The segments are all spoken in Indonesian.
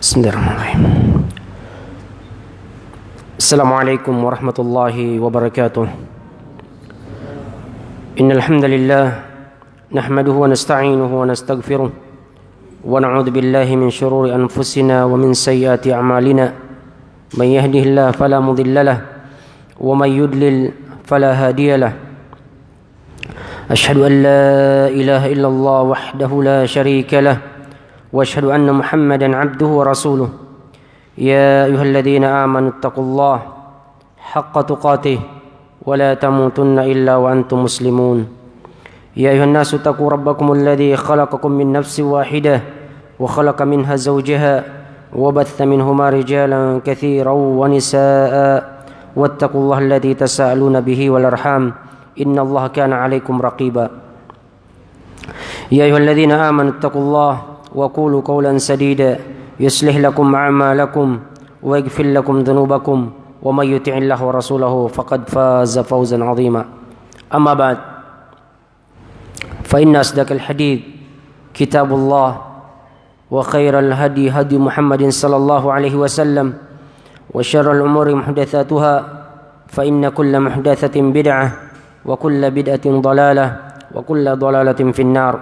Bismillahirrahmanirrahim. Assalamualaikum warahmatullahi wabarakatuh. Innal hamdalillah nahmaduhu wa nasta'inuhu wa nastaghfiruh wa na'udzu billahi min shururi anfusina wa min sayyiati a'malina. May yahdihillahu fala mudilla lahu wa may yudlil fala hadiya lahu. Ashhadu an la ilaha illallah wahdahu la syarika lahu واشهد ان محمدا عبده ورسوله يا ايها الذين امنوا اتقوا الله حق تقاته ولا تموتن الا وانتم مسلمون يا ايها الناس اتقوا ربكم الذي خلقكم من نفس واحده وخلق منها زوجها وبث منهما رجالا كثيرا ونساء واتقوا الله الذي تساءلون به والارحام ان الله كان عليكم رقيبا يا ايها الذين امنوا اتقوا الله وقولوا قولا سديدا يصلح لكم أعمالكم ويغفر لكم ذنوبكم ومن يطع الله ورسوله فقد فاز فوزا عظيما أما بعد فإن أصدق الحديث كتاب الله وخير الهدي هدي محمد صلى الله عليه وسلم وشر الأمور محدثاتها فإن كل محدثة بدعة وكل بدعة ضلالة وكل ضلالة في النار.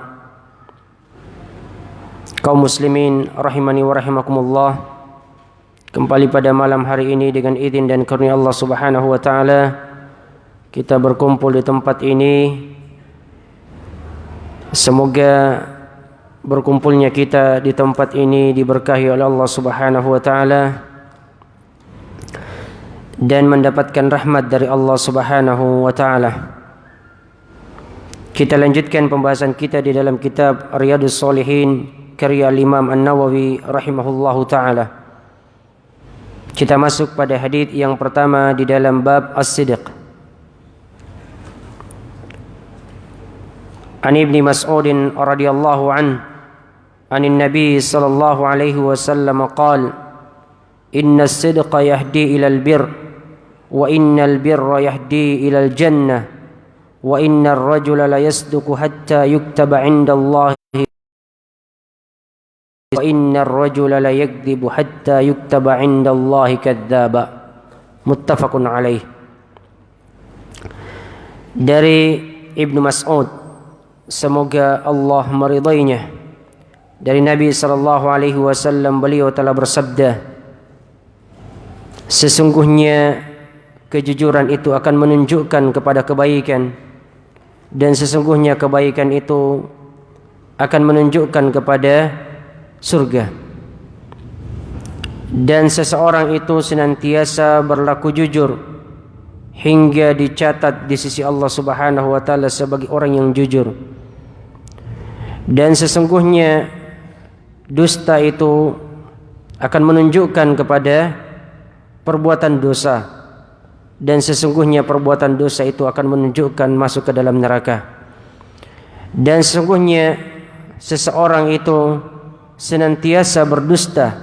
Kaum muslimin rahimani wa rahimakumullah, kembali pada malam hari ini dengan izin dan karunia Allah Subhanahu wa taala kita berkumpul di tempat ini. Semoga berkumpulnya kita di tempat ini diberkahi oleh Allah Subhanahu wa taala dan mendapatkan rahmat dari Allah Subhanahu wa taala. Kita lanjutkan pembahasan kita di dalam kitab Riyadhus Shalihin karya Imam An-Nawawi rahimahullahu taala. Kita masuk pada hadis yang pertama di dalam bab as-sidq. An Ibnu Mas'ud radhiyallahu an anin Nabi sallallahu alaihi wasallam qala inna as-sidqa yahdi ila al-birr wa innal birra yahdi ila al-jannah wa innar rajula la yasduqu hatta yuktaba 'inda Allah wa innar rajula la yakdzibu hatta yuktaba 'inda Allahi kadzdzaba. Muttafaqun alaih. Dari Ibnu Mas'ud, semoga Allah meridainya, dari Nabi sallallahu alaihi wasallam, beliau telah bersabda, sesungguhnya kejujuran itu akan menunjukkan kepada kebaikan, dan sesungguhnya kebaikan itu akan menunjukkan kepada surga, dan seseorang itu senantiasa berlaku jujur hingga dicatat di sisi Allah Subhanahu wa taala sebagai orang yang jujur, dan sesungguhnya dusta itu akan menunjukkan kepada perbuatan dosa, dan sesungguhnya perbuatan dosa itu akan menunjukkan masuk ke dalam neraka, dan sesungguhnya seseorang itu senantiasa berdusta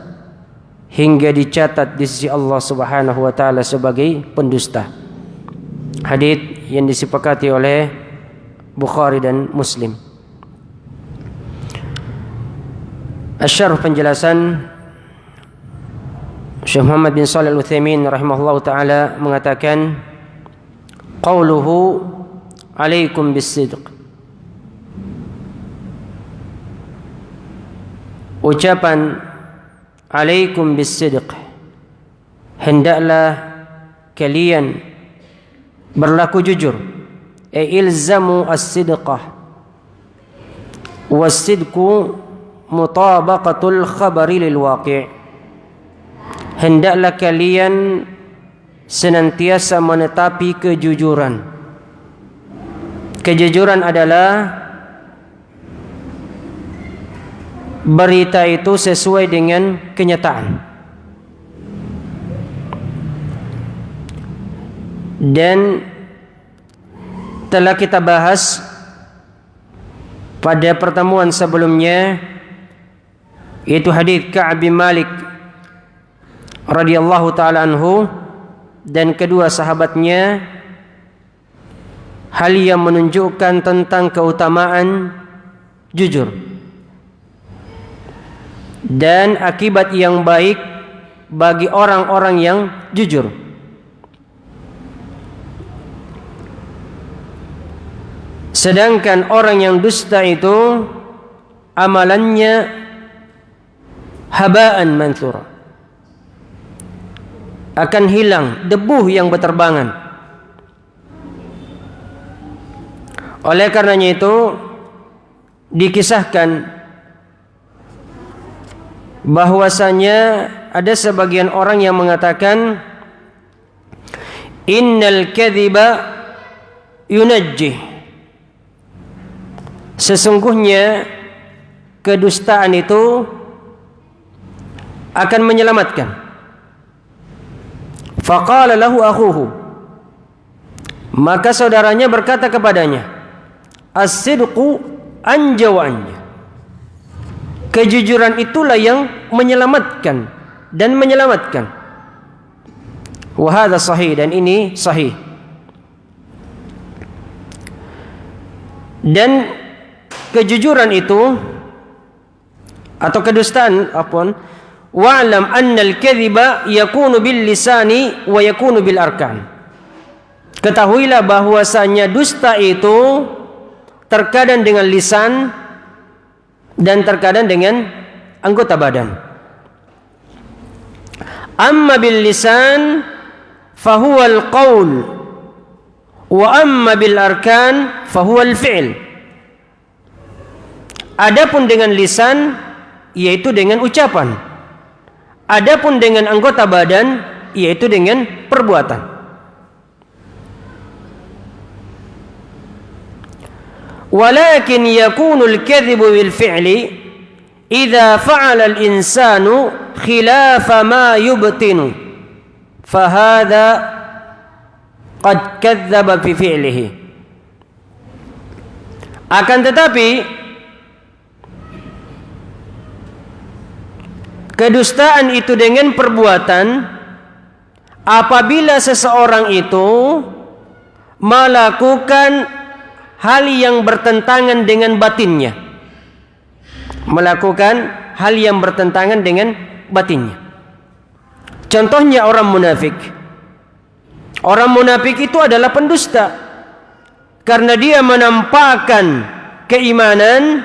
hingga dicatat di sisi Allah Subhanahu wa taala sebagai pendusta. Hadis yang disepakati oleh Bukhari dan Muslim. Asyarh penjelasan, Syekh Muhammad bin Shalih Al-Utsaimin rahimahullahu taala mengatakan qauluhu alaikum bis-sidq. Ucapan alaikum bis-sidq, hendaklah kalian berlaku jujur. Ilzamu as-sidqah, was-sidqu mutabaqatul khabari lil waqi'. Hendaklah kalian senantiasa menetapi kejujuran. Kejujuran adalah berita itu sesuai dengan kenyataan, dan telah kita bahas pada pertemuan sebelumnya, yaitu hadis Ka'ab bin Malik radhiyallahu taala anhu dan kedua sahabatnya, hal yang menunjukkan tentang keutamaan jujur. dan akibat yang baik bagi orang-orang yang jujur. Sedangkan orang yang dusta itu amalannya haba'an mansura, akan hilang, debu yang berterbangan. Oleh karenanya itu dikisahkan bahwasanya ada sebagian orang yang mengatakan innal kadhiba yunajjih, sesungguhnya kedustaan itu akan menyelamatkan. Faqala lahu akhuhu, maka saudaranya berkata kepadanya, as-sidqu anja wa anja, kejujuran itulah yang menyelamatkan dan menyelamatkan. Wa hadha sahih, dan ini sahih. Dan kejujuran itu atau kedustaan, wa'lam anna al-kadhiba yakunu bil lisani wa yakunu bil arkan. Ketahuilah bahwasanya dusta itu terkadang dengan lisan dan terkadang dengan anggota badan. Amma bil lisan fahuwa al-qaul wa amma bil arkan fahuwa al-fi'l. Adapun dengan lisan yaitu dengan ucapan. Adapun dengan anggota badan yaitu dengan perbuatan. Walakin yakunu al-kadhibu bil fi'li idza fa'ala al-insanu khilafa ma yubtinu fa hadha qad kadzdzaba fi fi'lihi. Akan tetapi kedustaan itu dengan perbuatan apabila seseorang itu melakukan hal yang bertentangan dengan batinnya. Melakukan hal yang bertentangan dengan batinnya. Contohnya orang munafik. Orang munafik itu adalah pendusta karena dia menampakkan keimanan,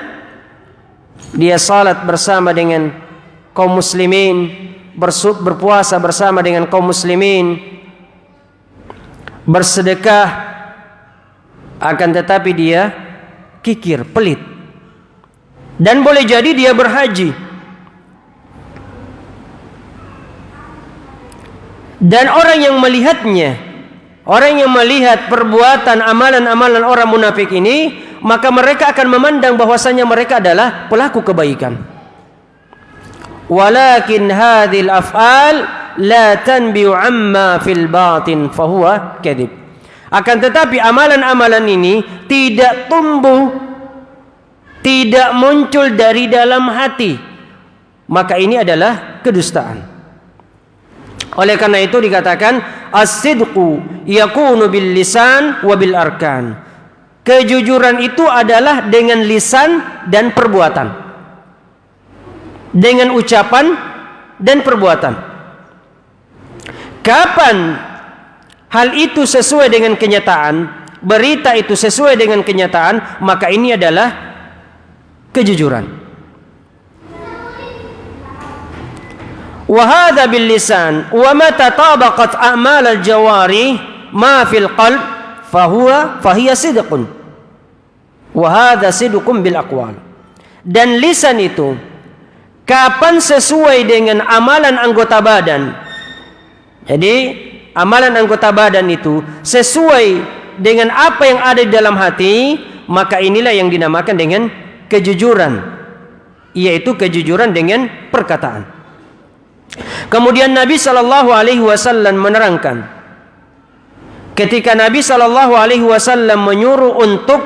dia salat bersama dengan kaum muslimin, berpuasa bersama dengan kaum muslimin, bersedekah, akan tetapi dia kikir, pelit, dan boleh jadi dia berhaji. Dan orang yang melihatnya, orang yang melihat perbuatan amalan-amalan orang munafik ini, maka mereka akan memandang bahwasanya mereka adalah pelaku kebaikan. Walakin hadhil af'al la tanbi'u amma fil batin fahuwa kadhib. Akan tetapi amalan-amalan ini tidak tumbuh, tidak muncul dari dalam hati, maka ini adalah kedustaan. Oleh karena itu dikatakan as-sidqu yakunu bil lisan wa bil arkan. Kejujuran itu adalah dengan lisan dan perbuatan, dengan ucapan dan perbuatan. Kapan hal itu sesuai dengan kenyataan, berita itu sesuai dengan kenyataan, maka ini adalah kejujuran. Wa hadha bil lisan wa mata tabaqat a'mal al jawari ma fil qalb fahiya sidqun. Wa hadha sidqun bil aqwal. Dan lisan itu kapan sesuai dengan amalan anggota badan. Jadi amalan anggota badan itu sesuai dengan apa yang ada di dalam hati, maka inilah yang dinamakan dengan kejujuran, yaitu kejujuran dengan perkataan. Kemudian Nabi SAW menerangkan, ketika Nabi SAW menyuruh untuk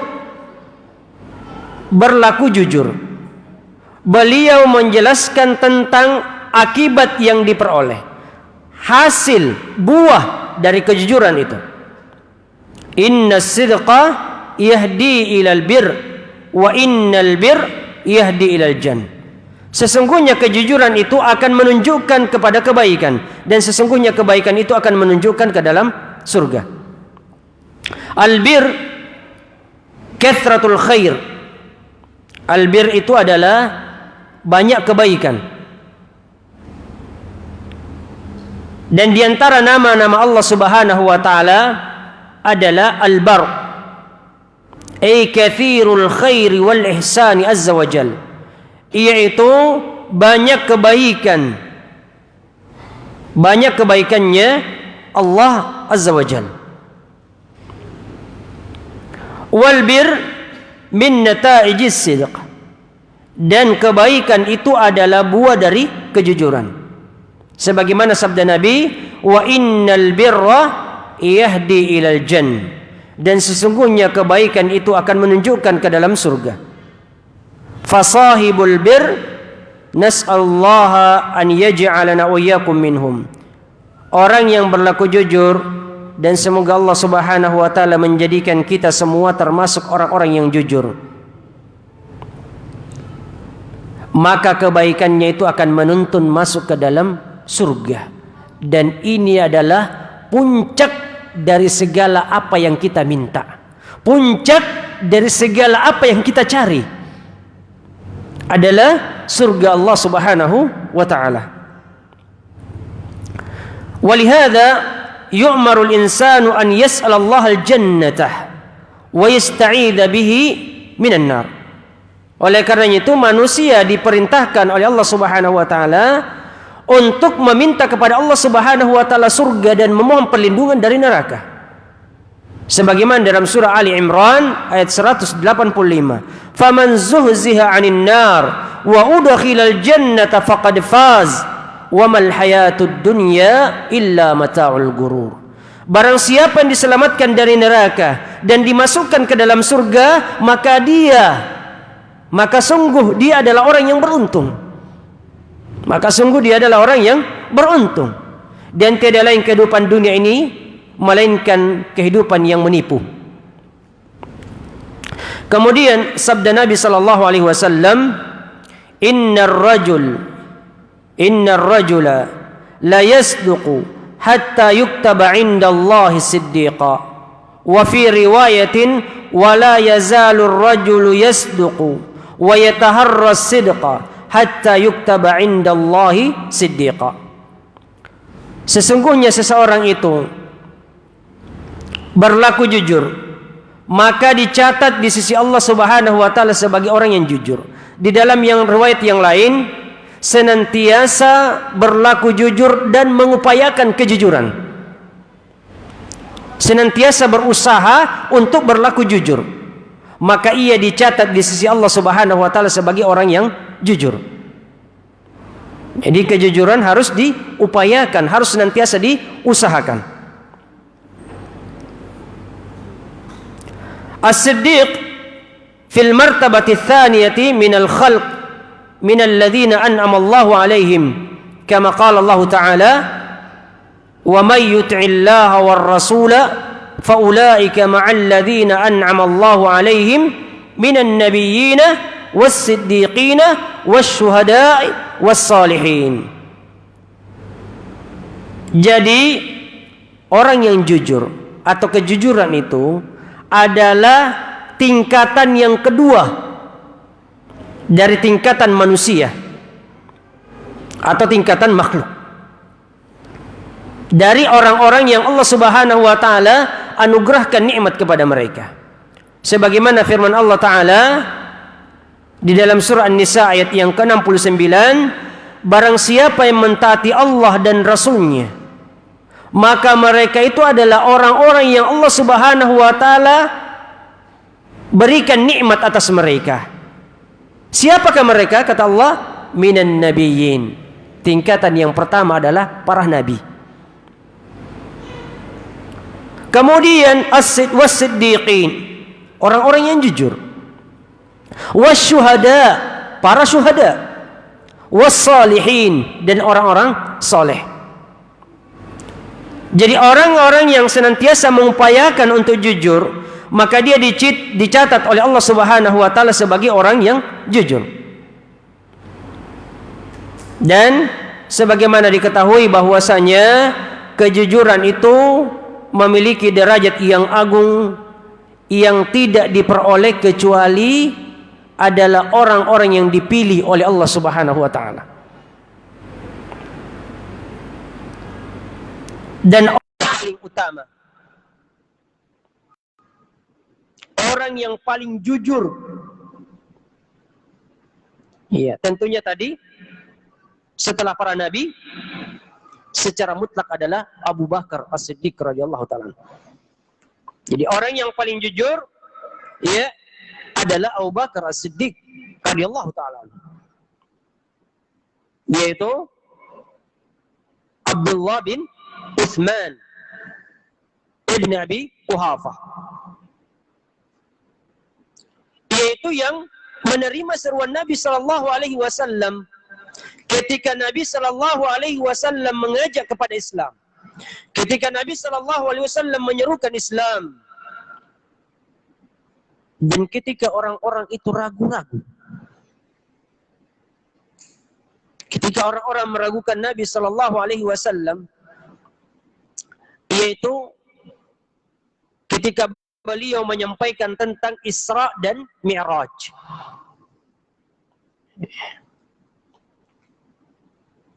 berlaku jujur, beliau menjelaskan tentang akibat yang diperoleh, hasil buah dari kejujuran itu. Inna sidqa yahdi ilal bir wa innal bir yahdi ilal jan. Sesungguhnya kejujuran itu akan menunjukkan kepada kebaikan, dan sesungguhnya kebaikan itu akan menunjukkan ke dalam surga. Albir kathratul khair. Albir itu adalah banyak kebaikan. Dan di antara nama-nama Allah Subhanahu wa taala adalah Al-Bar. Ay kathirul khairi wal ihsani azza wa jal. Yaitu banyak kebaikan. Banyak kebaikannya Allah azza wa jal. Wal bir min nata'ijis sidq. Dan kebaikan itu adalah buah dari kejujuran. Sebagaimana sabda Nabi, wa innal birra yahdi ilal jannah. Dan sesungguhnya kebaikan itu akan menunjukkan ke dalam surga. Fasahibul bir nas'allaha an yaj'alana wa iyyakum minhum. Orang yang berlaku jujur, dan semoga Allah Subhanahu wa taala menjadikan kita semua termasuk orang-orang yang jujur. Maka kebaikannya itu akan menuntun masuk ke dalam surga. Dan ini adalah puncak dari segala apa yang kita minta. Puncak dari segala apa yang kita cari adalah surga Allah Subhanahu wa taala. Walihada yu'marul insanu an yas'al Allah al-jannatah wa yasta'idha bihi minan nar. Oleh karenanya itu manusia diperintahkan oleh Allah Subhanahu wa taala untuk meminta kepada Allah Subhanahu wa taala surga dan memohon perlindungan dari neraka. Sebagaimana dalam surah Ali Imran ayat 185, "Faman zuhziha 'anil nar wa udkhilal jannata faqad faz wa mal hayatud dunya illa mata'ul ghurur." Barang siapa yang diselamatkan dari neraka dan dimasukkan ke dalam surga, maka sungguh dia adalah orang yang beruntung. Maka sungguh dia adalah orang yang beruntung. Dan tiada lain kehidupan dunia ini melainkan kehidupan yang menipu. Kemudian sabda Nabi sallallahu alaihi wasallam, innar rajula la yasduqu hatta yuktaba 'inda Allahi siddiqa." Wa fi riwayatin, wa la yazalu ar-rajulu yasduqu wa yataharra as-sidqa hatta yuktaba 'inda Allahi siddiqa. Sesungguhnya seseorang itu berlaku jujur, maka dicatat di sisi Allah Subhanahu wa taala sebagai orang yang jujur. Di dalam yang riwayat yang lain, senantiasa berlaku jujur dan mengupayakan kejujuran. Senantiasa berusaha untuk berlaku jujur, maka ia dicatat di sisi Allah Subhanahu wa taala sebagai orang yang jujur. Jadi kejujuran harus diupayakan, harus senantiasa diusahakan. As-siddiq fil martabati tsaniyati minal khalq minal ladzina an'ama Allahu 'alaihim, kama qala Allah ta'ala, wa may yuti'illaha war rasula fa ulaika ma'al ladzina an'ama Allahu 'alaihim minan nabiyyina was-siddiqina wasyuhada'i was-salihin. Jadi orang yang jujur atau kejujuran itu adalah tingkatan yang kedua dari tingkatan manusia atau tingkatan makhluk, dari orang-orang yang Allah Subhanahu wa taala anugerahkan nikmat kepada mereka. Sebagaimana firman Allah taala di dalam surah An-Nisa ayat yang ke-69, barang siapa yang mentaati Allah dan Rasulnya, maka mereka itu adalah orang-orang yang Allah Subhanahu wa taala berikan nikmat atas mereka. Siapakah mereka? Kata Allah, minan nabiyyin. Tingkatan yang pertama adalah para nabi. Kemudian was-siddiqin, orang-orang yang jujur. Wasyuhada, para syuhada. Was-salihin, dan orang-orang saleh. Jadi orang-orang yang senantiasa mengupayakan untuk jujur, maka dia dicatat oleh Allah Subhanahu wa taala sebagai orang yang jujur. Dan sebagaimana diketahui bahwasanya kejujuran itu memiliki derajat yang agung yang tidak diperoleh kecuali adalah orang-orang yang dipilih oleh Allah Subhanahu wa taala. Dan orang yang paling utama, orang yang paling jujur, iya, tentunya tadi setelah para nabi secara mutlak adalah Abu Bakar As-Siddiq radhiyallahu taala. Jadi orang yang paling jujur ya adalah Abu Bakar As-Siddiq radhiyallahu taala, yaitu Abdullah bin Uthman ibn Abi Quhafah, yaitu yang menerima seruan Nabi sallallahu alaihi wasallam ketika Nabi sallallahu alaihi wasallam mengajak kepada Islam. Ketika Nabi sallallahu alaihi wasallam menyerukan Islam, dan ketika orang-orang itu ragu-ragu, ketika orang-orang meragukan Nabi sallallahu alaihi wasallam, yaitu ketika beliau menyampaikan tentang Isra dan Mi'raj.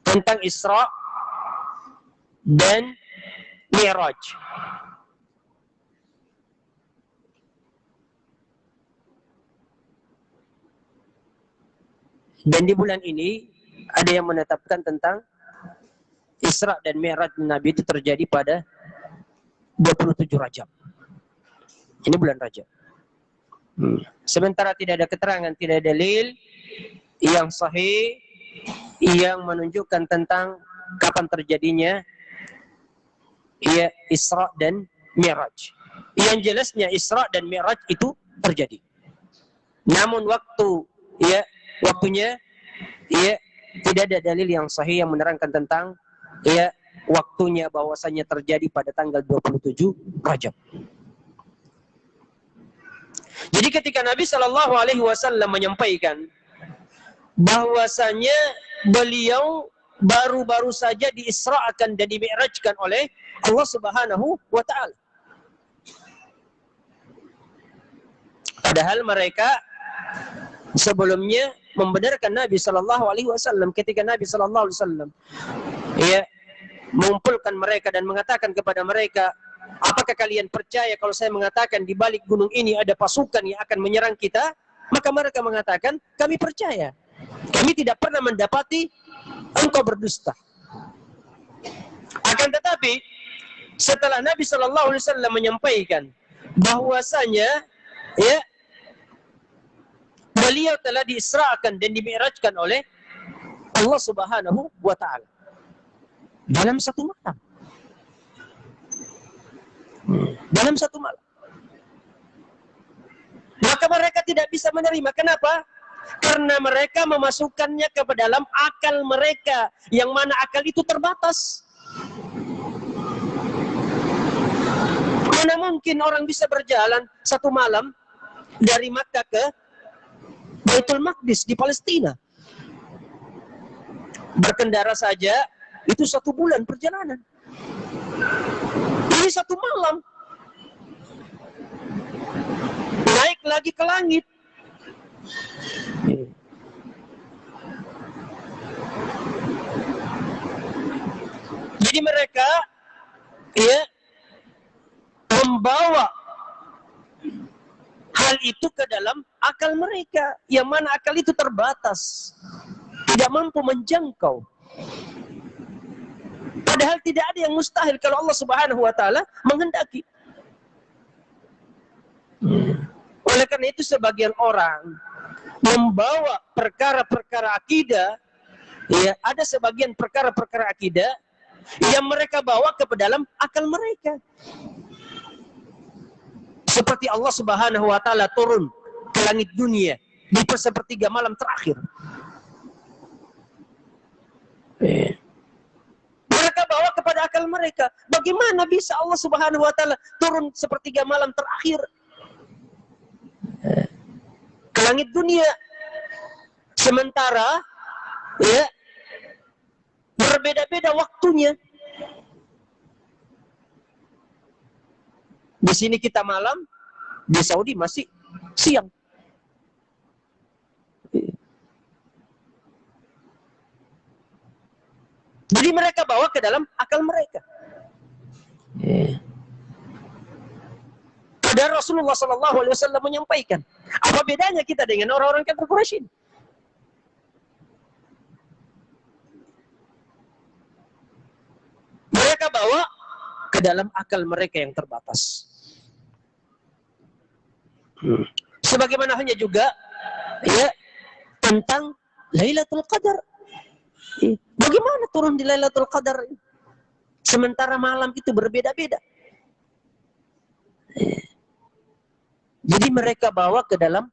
Tentang Isra dan Mi'raj. Dan di bulan ini ada yang menetapkan tentang Isra dan Mi'raj Nabi itu terjadi pada 27 Rajab. Ini bulan Rajab. Sementara tidak ada keterangan, tidak ada dalil yang sahih yang menunjukkan tentang kapan terjadinya ya Isra dan Mi'raj. Yang jelasnya Isra dan Mi'raj itu terjadi. Namun waktunya ya tidak ada dalil yang sahih yang menerangkan tentang ya waktunya bahwasanya terjadi pada tanggal 27 Rajab. Jadi ketika Nabi Shallallahu Alaihi Wasallam menyampaikan bahwasanya beliau baru-baru saja diisra'kan dan dimi'rajkan oleh Allah Subhanahu wa taala. Padahal mereka sebelumnya membenarkan Nabi Shallallahu Alaihi Wasallam ketika Nabi Shallallahu Alaihi Wasallam ya mengumpulkan mereka dan mengatakan kepada mereka, apakah kalian percaya kalau saya mengatakan di balik gunung ini ada pasukan yang akan menyerang kita? Maka mereka mengatakan, kami percaya. Kami tidak pernah mendapati engkau berdusta. Akan tetapi setelah Nabi Shallallahu Alaihi Wasallam menyampaikan bahwasanya ya beliau telah diisra'kan dan dimi'rajkan oleh Allah Subhanahu wa taala dalam satu malam. Dalam satu malam. Maka mereka tidak bisa menerima. Kenapa? Karena mereka memasukkannya ke dalam akal mereka, yang mana akal itu terbatas. Mana mungkin orang bisa berjalan satu malam dari Makkah ke Baitul Maqdis di Palestina. Berkendara saja itu 1 bulan perjalanan. Ini 1 malam. Naik lagi ke langit. Jadi mereka ya membawa hal itu ke dalam akal mereka, yang mana akal itu terbatas, tidak mampu menjangkau. Padahal tidak ada yang mustahil kalau Allah Subhanahu wa taala menghendaki. Oleh karena itu sebagian orang membawa perkara-perkara akidah, ya, ada sebagian perkara-perkara akidah yang mereka bawa ke dalam akal mereka. Seperti Allah Subhanahu wa taala turun ke langit dunia di sepertiga malam terakhir. Mereka bawa kepada akal mereka. Bagaimana bisa Allah Subhanahu wa taala turun sepertiga malam terakhir ke langit dunia? Sementara ya berbeda-beda waktunya. Di sini kita malam, di Saudi masih siang. Jadi mereka bawa ke dalam akal mereka. Padahal Rasulullah SAW menyampaikan, apa bedanya kita dengan orang-orang kafir Quraisy? Mereka bawa ke dalam akal mereka yang terbatas. Sebagaimana hanya juga ya tentang Lailatul Qadar. Bagaimana turun di Lailatul Qadar? Sementara malam itu berbeda-beda. Jadi mereka bawa ke dalam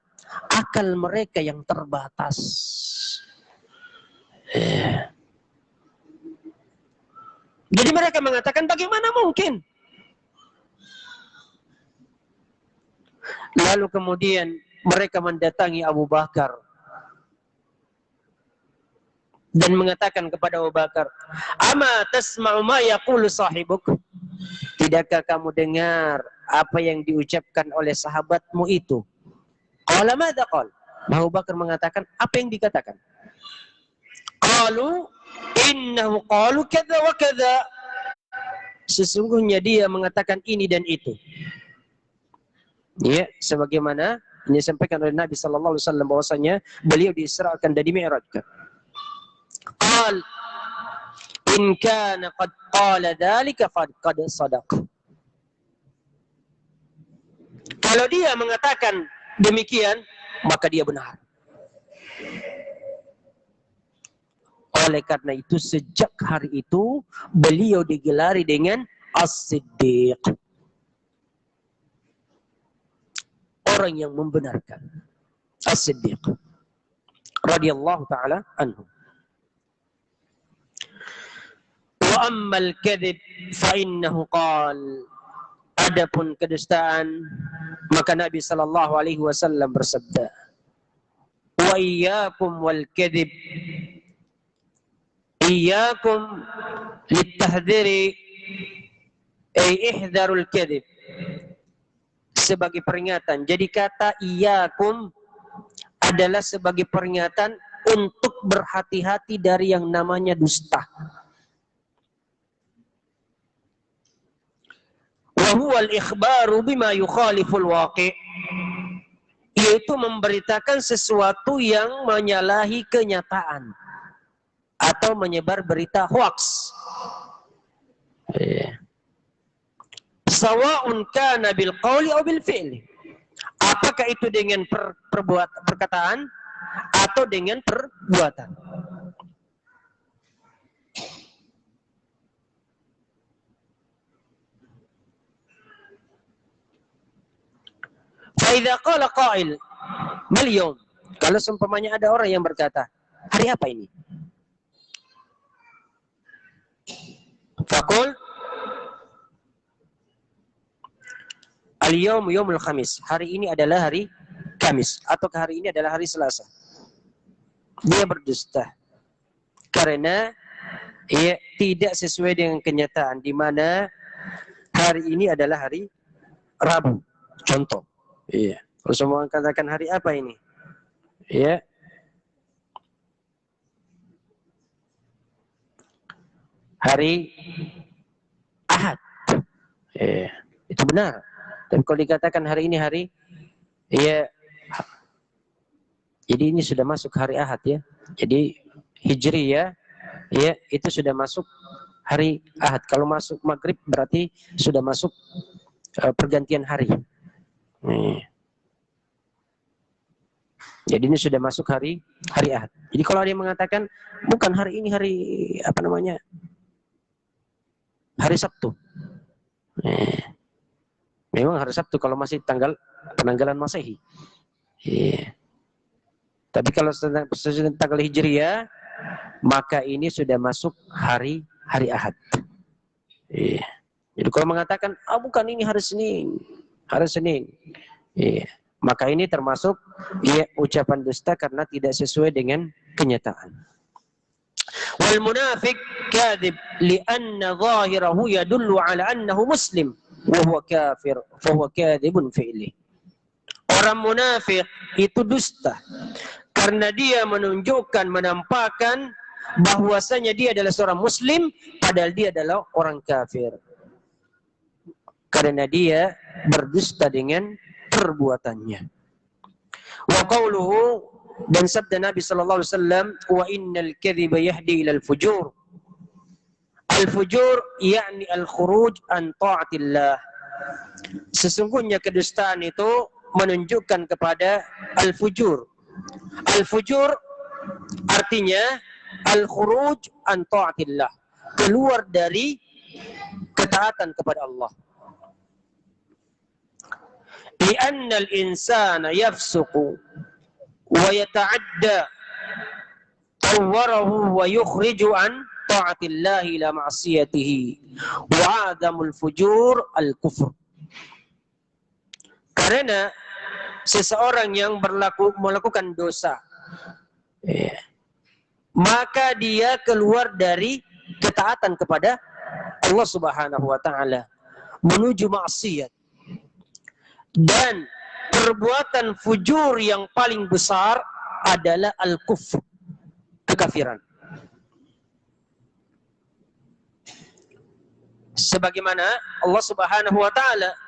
akal mereka yang terbatas. Jadi mereka mengatakan, bagaimana mungkin? Lalu kemudian mereka mendatangi Abu Bakar dan mengatakan kepada Abu Bakar, "Ama tasma'u ma yaqulu sahibuk?" Tidakkah kamu dengar apa yang diucapkan oleh sahabatmu itu? Qala madza qala? Abu Bakar mengatakan, apa yang dikatakan? Qalu innahu qalu kadza wa kadza. Sesungguhnya dia mengatakan ini dan itu. Ya, sebagaimana ini disampaikan oleh Nabi sallallahu alaihi wasallam bahwasanya beliau diisrakan dan dimi'rajkan. Qal in kana qad qala dzalika faqad sadaq. Kalau dia mengatakan demikian, maka dia benar. Oleh karena itu sejak hari itu beliau digelari dengan As-Siddiq. Orang yang membenarkan. As-Siddiq radhiyallahu taala anhu. Wa ammal kadhib fa innahu qala, adapun kedustaan maka Nabi sallallahu alaihi wasallam bersabda, wa iyyakum wal kadhib, iyyakum litahdhiri ay ihdharul kadhib, sebagai peringatan. Jadi kata iyyakum adalah sebagai peringatan untuk berhati-hati dari yang namanya dusta. Wa huwa al-ikhbaru bima yukhaliful waqi', yaitu memberitakan sesuatu yang menyalahi kenyataan atau menyebar berita hoax. Sawa'un kana bil qawli aw bil fi'li. Apakah itu dengan perkataan atau dengan perbuatan. Fa idza qala qa'il mal yawm, kalau seumpamanya ada orang yang berkata, hari apa ini? Faqul al-yawm yawmul khamis, hari ini adalah hari Kamis, atau hari ini adalah hari Selasa. Dia berdusta karena ia tidak sesuai dengan kenyataan, di mana hari ini adalah hari Rabu. Contoh. Iya. Kalau semua katakan hari apa ini? Iya. Hari Ahad. Iya. Itu benar. Tapi kalau dikatakan hari ini hari, iya. Jadi ini sudah masuk hari Ahad ya. Jadi Hijri ya, ya itu sudah masuk hari Ahad. Kalau masuk Maghrib berarti sudah masuk pergantian hari. Jadi ini sudah masuk hari Ahad. Jadi kalau ada yang mengatakan bukan hari ini hari apa namanya, hari Sabtu. Memang hari Sabtu kalau masih tanggal penanggalan Masehi. Tapi kalau sudah tanggal Hijriah, maka ini sudah masuk hari Ahad. Jadi kalau mengatakan, bukan ini hari Senin, maka ini termasuk ucapan dusta karena tidak sesuai dengan kenyataan. Wal munafiq kadhib li'anna zahirahu yadullu ala annahu muslim wa huwa kafir fa huwa kadhibun fi'li. Orang munafik itu dusta karena dia menunjukkan, menampakkan bahwasanya dia adalah seorang muslim padahal dia adalah orang kafir. Karena dia berdusta dengan perbuatannya. Wa qauluhu, dan sabda Nabi sallallahu alaihi wasallam, wa innal kadhiba yahdi ila al-fujur. Al-fujur yakni al-khuruj an ta'atillah. Sesungguhnya kedustaan itu menunjukkan kepada al-fujur. Al-fujur artinya al-khuruj an ta'atillah, keluar dari ketaatan kepada Allah. Li'anna al-insana yafsuqu wa yata'adda tawwarahu wa yukhriju an ta'atillahi ila ma'siyatihi wa adamul fujur al-kufr. Karena seseorang yang melakukan dosa, maka dia keluar dari ketaatan kepada Allah Subhanahu wa taala menuju maksiat. Dan perbuatan fujur yang paling besar adalah al-kufr, kekafiran. Sebagaimana Allah Subhanahu wa taala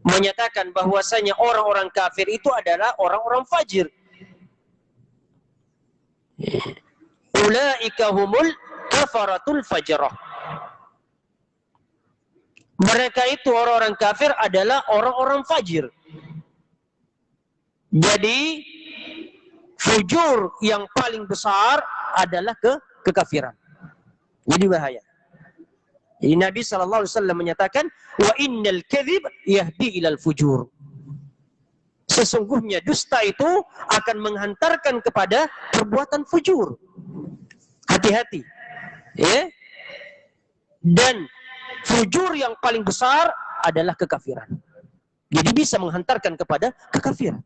menyatakan bahwasanya orang-orang kafir itu adalah orang-orang fajir. Ulaika humul kafaratul fajrah. Mereka itu orang-orang kafir adalah orang-orang fajir. Jadi fujur yang paling besar adalah kekafiran. Jadi bahaya. Jadi Nabi SAW menyatakan, wa innal kadhib yahdi ilal fujur. Sesungguhnya dusta itu akan menghantarkan kepada perbuatan fujur. Hati-hati. Ya. Dan fujur yang paling besar adalah kekafiran. Jadi bisa menghantarkan kepada kekafiran.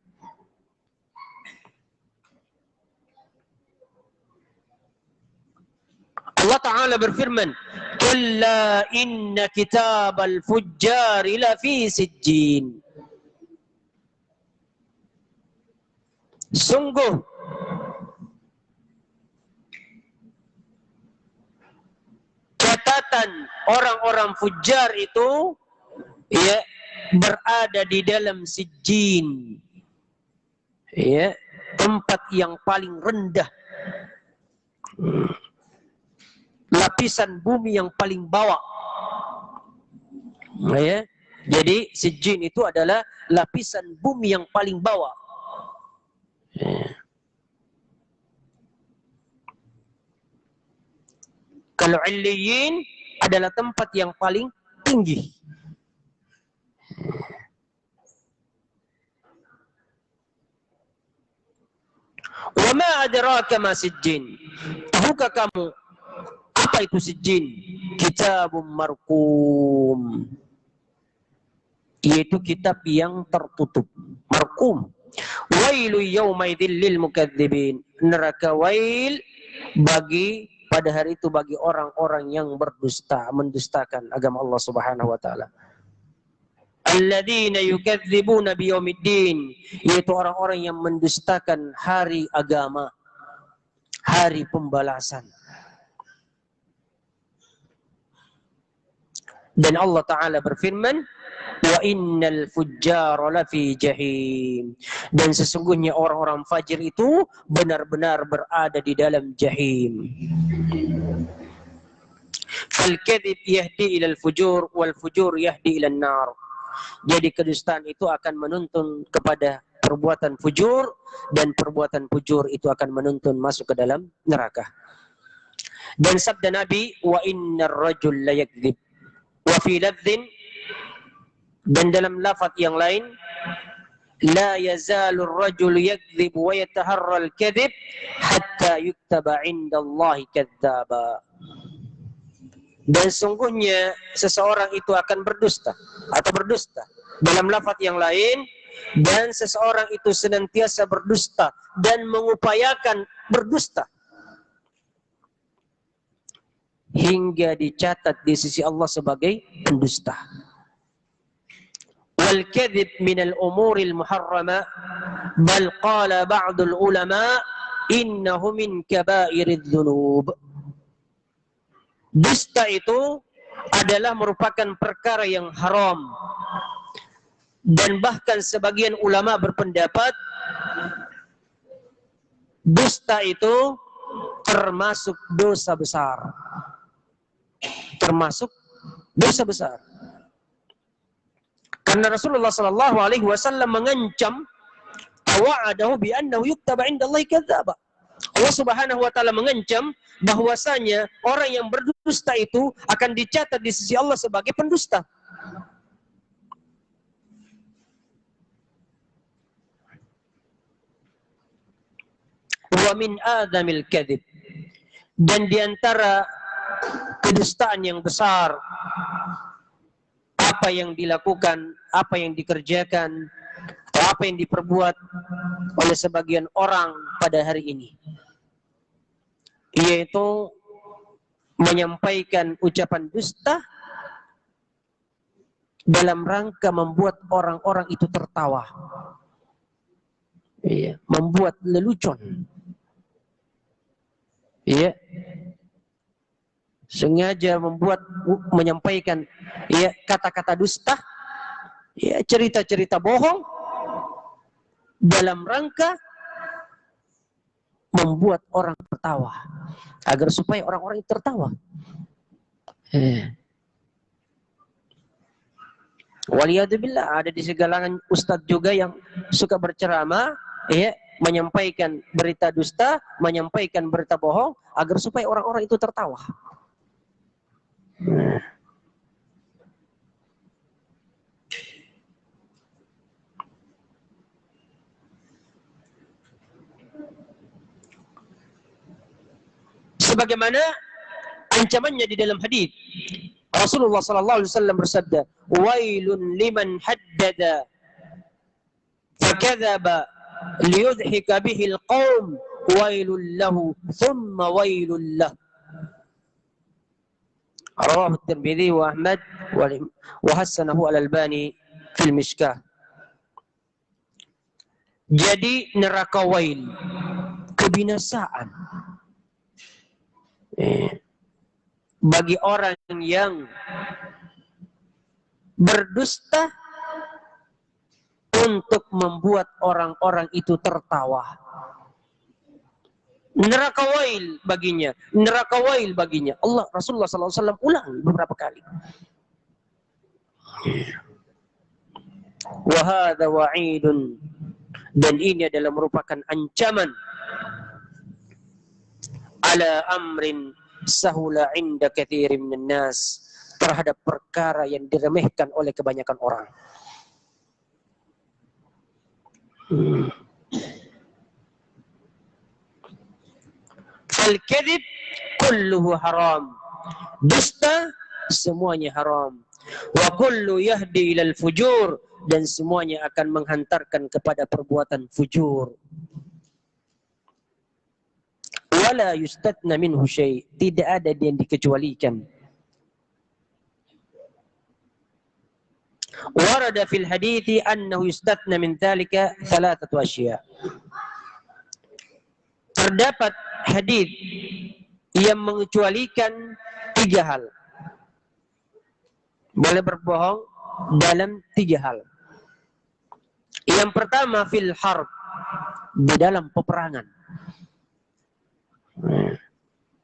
Allah Ta'ala berfirman, "Kalla inna kitabal fujjari lafi sijjin." Sungguh catatan orang-orang fujar itu ya berada di dalam sijjin, ya, tempat yang paling rendah, lapisan bumi yang paling bawah, ya. Jadi sijjin itu adalah lapisan bumi yang paling bawah. Kalau illiyin adalah tempat yang paling tinggi. Wa ma adraka ma sijjin. Tahukah kamu apa itu sijjin? Kitabun marqum. Yaitu kitab yang tertutup. Marqum. Wailu yaumaidil lil mukadzibin. Neraka wail pada hari itu bagi orang-orang yang berdusta, mendustakan agama Allah Subhanahu wa taala. Alladzina yukadzibuna biyaumiddin, yaitu orang-orang yang mendustakan hari agama, hari pembalasan. Dan Allah Ta'ala berfirman, wa innal fujjara lafi jahim. Dan sesungguhnya orang-orang fajir itu benar-benar berada di dalam jahim. Fal kadhib yahdi ila al-fujur wal fujur yahdi ila an-nar. Jadi kedustaan itu akan menuntun kepada perbuatan fujur dan perbuatan fujur itu akan menuntun masuk ke dalam neraka. Dan sabda Nabi, wa innar rajul la yakdzib. Wa fi lafdhin, dan dalam lafaz yang lain, la yazalu ar-rajul yakdzib wa yataharra al-kadhib hatta yuktaba 'inda Allahi kadzdzaba. Dan sungguhnya seseorang itu akan berdusta atau berdusta. Dalam lafaz yang lain, dan seseorang itu senantiasa berdusta dan mengupayakan berdusta hingga dicatat di sisi Allah sebagai pendusta. Wal kadhib min al umuril muharrama bal qala ba'dul ulama innahu min kabairidz dzunub. Dusta itu adalah merupakan perkara yang haram, dan bahkan sebagian ulama berpendapat dusta itu termasuk dosa besar. Termasuk dosa besar. Karena Rasulullah sallallahu alaihi wasallam mengancam wa'adahu bi annahu yuktaba 'inda Allah kadzdzaba. Allah Subhanahu wa taala mengancam bahwasanya orang yang berdusta itu akan dicatat di sisi Allah sebagai pendusta. Wa min adamil kadzib, dan diantara kedustaan yang besar apa yang dilakukan, apa yang dikerjakan, atau apa yang diperbuat oleh sebagian orang pada hari ini, yaitu menyampaikan ucapan dusta dalam rangka membuat orang-orang itu tertawa, membuat lelucon, sengaja menyampaikan kata-kata dusta, cerita-cerita bohong dalam rangka membuat orang tertawa, agar supaya orang-orang itu tertawa. Waliyadzubillah, ada di segalangan ustadz juga yang suka berceramah, menyampaikan berita dusta, menyampaikan berita bohong, agar supaya orang-orang itu tertawa. Sebagaimana ancamannya di dalam hadis, Rasulullah sallallahu alaihi wasallam bersabda, "Wailun liman haddada fakadzaba liyudhika bihi alqaum, wailul lahu thumma wailul lah." Rawahu Tirmidzi wa Ahmad wa hasanahu Al-Albani fil Mishkah. Jadi neraka wail, kebinasaan bagi orang yang berdusta untuk membuat orang-orang itu tertawa. Neraka wail baginya, neraka wail baginya. Rasulullah SAW ulang beberapa kali. Wa hadza wa'idun, dan ini adalah merupakan ancaman ala amrin sahula inda katsirin minan nas, terhadap perkara yang diremehkan oleh kebanyakan orang. Fal kadzib kulluhu haram, dusta semuanya haram. Wa kullu yahdi ilal fujur, dan semuanya akan menghantarkan kepada perbuatan fujur. Wala yustatna minhu syai', tidak ada yang dikecualikan. Warada fil hadithi annahu yustatna min dzalika thalathatu asya'. Terdapat hadis yang mengecualikan 3 hal. Boleh berbohong dalam 3 hal. Yang pertama fil harb, di dalam peperangan.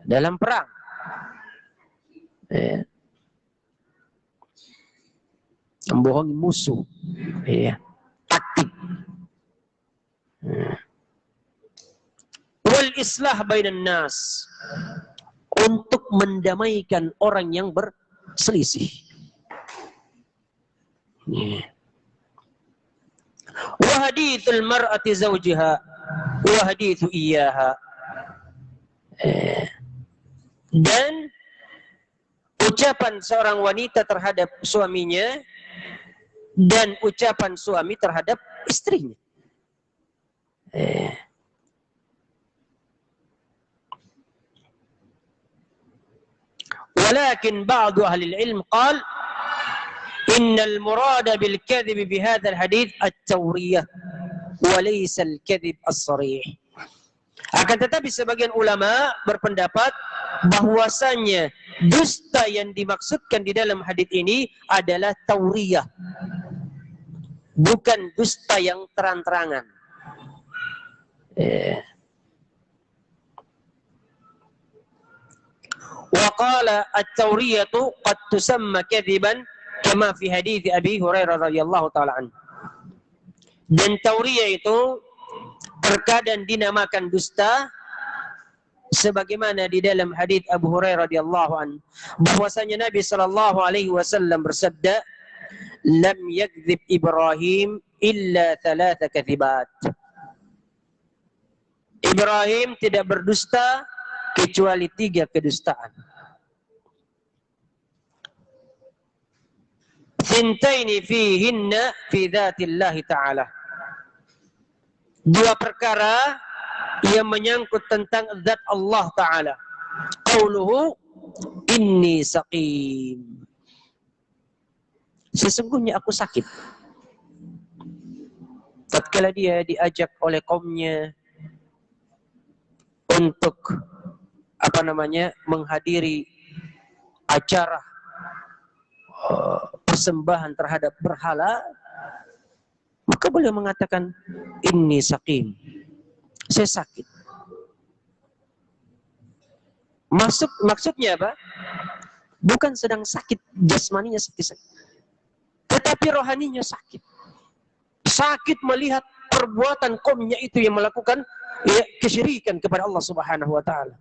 Dalam perang, membohongi musuh, taktik. Wal islah bainan nas, untuk mendamaikan orang yang berselisih. Wa hadithul mar'ati zawjiha wa hadithu iyyaha, dan ucapan seorang wanita terhadap suaminya dan ucapan suami terhadap istrinya. Walakin ba'du ahli ilm qal innal murada bil kadhib bi hadzal hadits at-tawriyah wa laysa al-kadhib as-sarih. Akan tetapi sebagian ulama berpendapat bahwasanya dusta yang dimaksudkan di dalam hadits ini adalah tauriyah, bukan dusta yang terang-terangan. Wa qala at-tauriyatu qad tusamma kadhiban kama fi hadits Abi Hurairah radhiyallahu taala anhu. Dan tauriyah itu terkadang dinamakan dusta sebagaimana di dalam hadits Abu Hurairah radhiyallahu anhu bahwasanya Nabi sallallahu alaihi wasallam bersabda, lam yakdzib Ibrahim illa thalatha kadzibat. Ibrahim tidak berdusta kecuali 3 kedustaan. Thintaini fihinna fi dzatillahi ta'ala. 2 perkara yang menyangkut tentang zat Allah Ta'ala. Qauluhu inni saqim. Sesungguhnya aku sakit. Tatkala dia diajak oleh kaumnya untuk menghadiri acara persembahan terhadap berhala, maka beliau mengatakan inni saqim, saya sakit. Maksudnya apa? Bukan sedang sakit jasmaninya sakit, tetapi rohaninya sakit. Sakit melihat perbuatan kaumnya itu yang melakukan kesyirikan kepada Allah Subhanahu wa taala.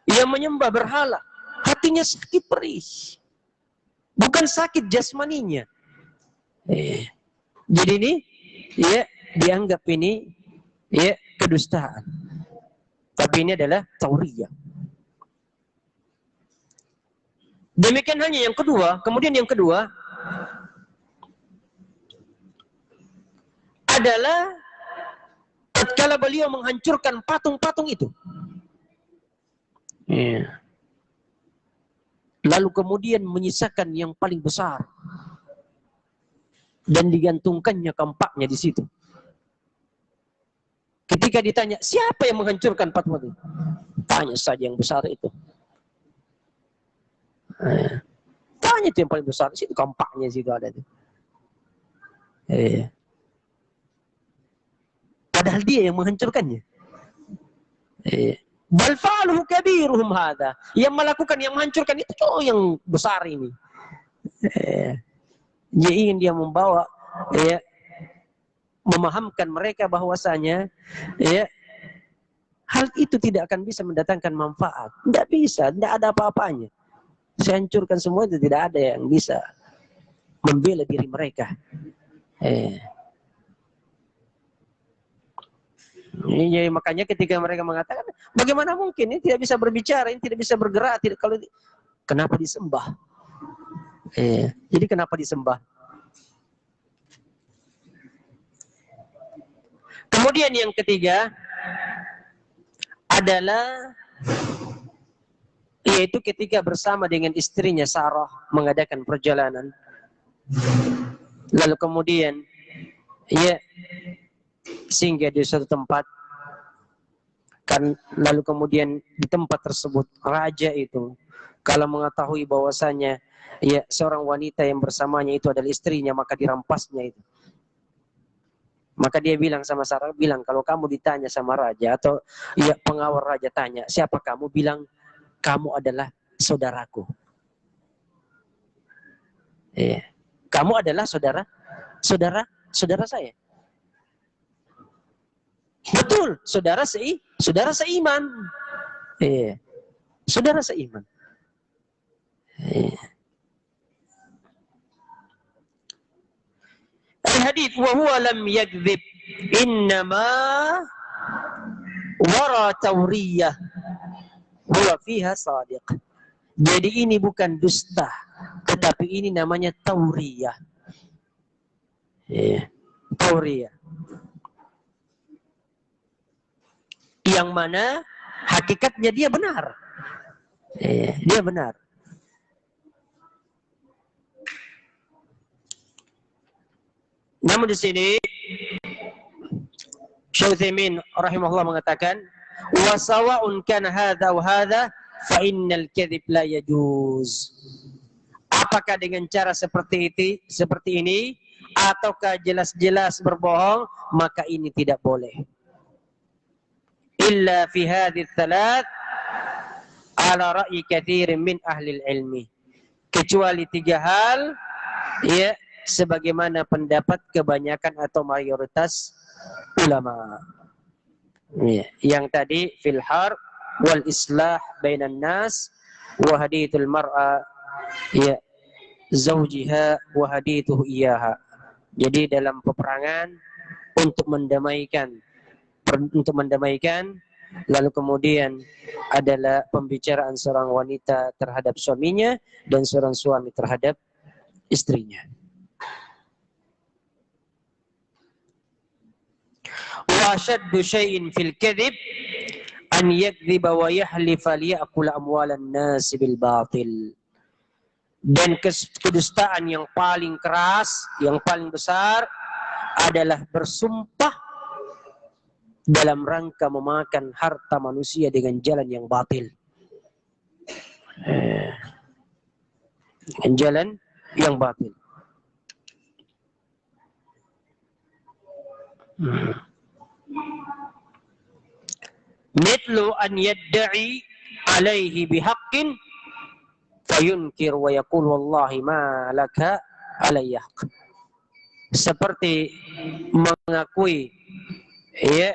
Yang menyembah berhala, hatinya sakit perih. Bukan sakit jasmaninya. Jadi ini dianggap ini kedustaan. Tapi ini adalah tauriyah. Demikian hanya yang kedua. Kemudian yang kedua adalah tatkala beliau menghancurkan patung-patung itu. Lalu kemudian menyisakan yang paling besar dan digantungkannya kampaknya di situ. Ketika ditanya, siapa yang menghancurkan patung itu? Tanya saja yang besar itu. Tanya itu yang paling besar, situ kampaknya situ ada itu. Padahal dia yang menghancurkannya. Bal fa'aluhu kabiruhum hadza. Yang melakukan, yang menghancurkan itu yang besar ini. Dia ingin dia membawa memahamkan mereka bahwasanya hal itu tidak akan bisa mendatangkan manfaat. Tidak bisa, tidak ada apa-apanya. Saya hancurkan semua itu, tidak ada yang bisa membela diri mereka. Jadi makanya ketika mereka mengatakan, bagaimana mungkin ini tidak bisa berbicara, ini tidak bisa bergerak, kenapa disembah? Jadi kenapa disembah? Kemudian yang ketiga adalah yaitu ketika bersama dengan istrinya Sarah mengadakan perjalanan, lalu kemudian singgah di suatu tempat, kan, lalu kemudian di tempat tersebut raja itu kalau mengetahui bahwasanya seorang wanita yang bersamanya itu adalah istrinya, maka dirampasnya itu. Maka dia bilang sama Sarah, bilang kalau kamu ditanya sama raja atau pengawal raja tanya, siapa kamu? Bilang kamu adalah saudaraku. Kamu adalah saudara saya. Betul, saudara seiman. Saudara seiman. Al-hadits wa huwa lam yakdzib innama wara tauriyah huwa fiha sadiq. Jadi ini bukan dusta, tetapi ini namanya tauriyah. Tauriyah. Yang mana hakikatnya dia benar. Dia benar. Namun di sini Syekh Utsaimin rahimahullah mengatakan, wa sawa'un kana hadza wa hadza fa innal kadhib la yajuz. Apakah dengan cara seperti ini ataukah jelas-jelas berbohong, maka ini tidak boleh. Illa fi hadhihi thalath ala ra'yi katsirin min ahli ilmi. Kecuali 3 hal, ya, sebagaimana pendapat kebanyakan atau mayoritas ulama. Ya, yang tadi fil harb wal islah bainan nas wa hadithul mar'a ya zaujiha wa hadithuhu iyaha. Jadi dalam peperangan untuk mendamaikan, lalu kemudian adalah pembicaraan seorang wanita terhadap suaminya dan seorang suami terhadap istrinya. Wa ashaddu syai'in fil kadhib an yakdziba wa yahlifa liya'kula amwalan nas bil batil. Dan kedustaan yang paling keras, yang paling besar adalah bersumpah dalam rangka memakan harta manusia dengan jalan yang batil. Dengan jalan yang batil. Mithlu an yadda'i alaihi bihaqqin fayunkir wa yaqul wallahi ma laka alayya. Seperti mengakui, ya,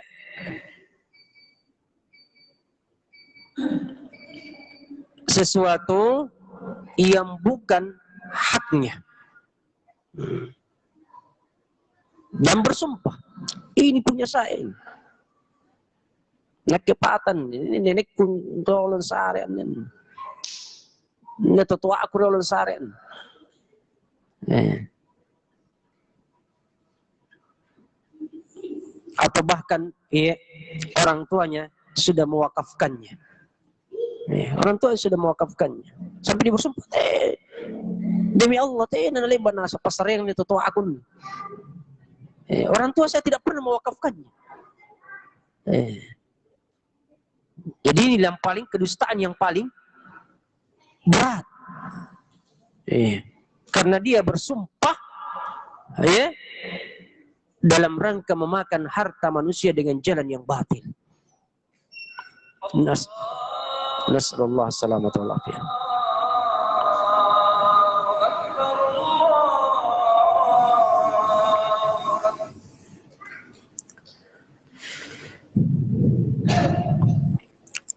sesuatu yang bukan haknya dan bersumpah, ini punya saya, nakepatan ini nenek kontrol sarian ini tetua aku kontrol sarian. Atau bahkan, ya, orang tuanya sudah mewakafkannya. Orang tua sudah mewakafkannya. Sampai dia bersumpah, demi Allah, nalibana sa pasar yang ditutua akun. Orang tua saya tidak pernah mewakafkannya. Jadi ini yang paling kedustaan yang paling berat. Karena dia bersumpah, ya, dalam rangka memakan harta manusia dengan jalan yang batil. Nasrullah salamatu wal afiyah.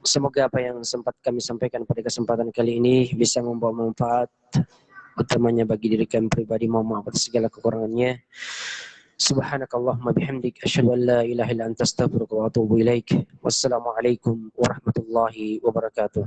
Semoga apa yang sempat kami sampaikan pada kesempatan kali ini bisa membawa manfaat, utamanya bagi diri kami pribadi. Mohon maaf atas segala kekurangannya. Subhanakallahumma bihamdik asyhadu an la ilaha illa anta astaghfiruka wa atubu ilaik. Wassalamualaikum warahmatullahi wabarakatuh.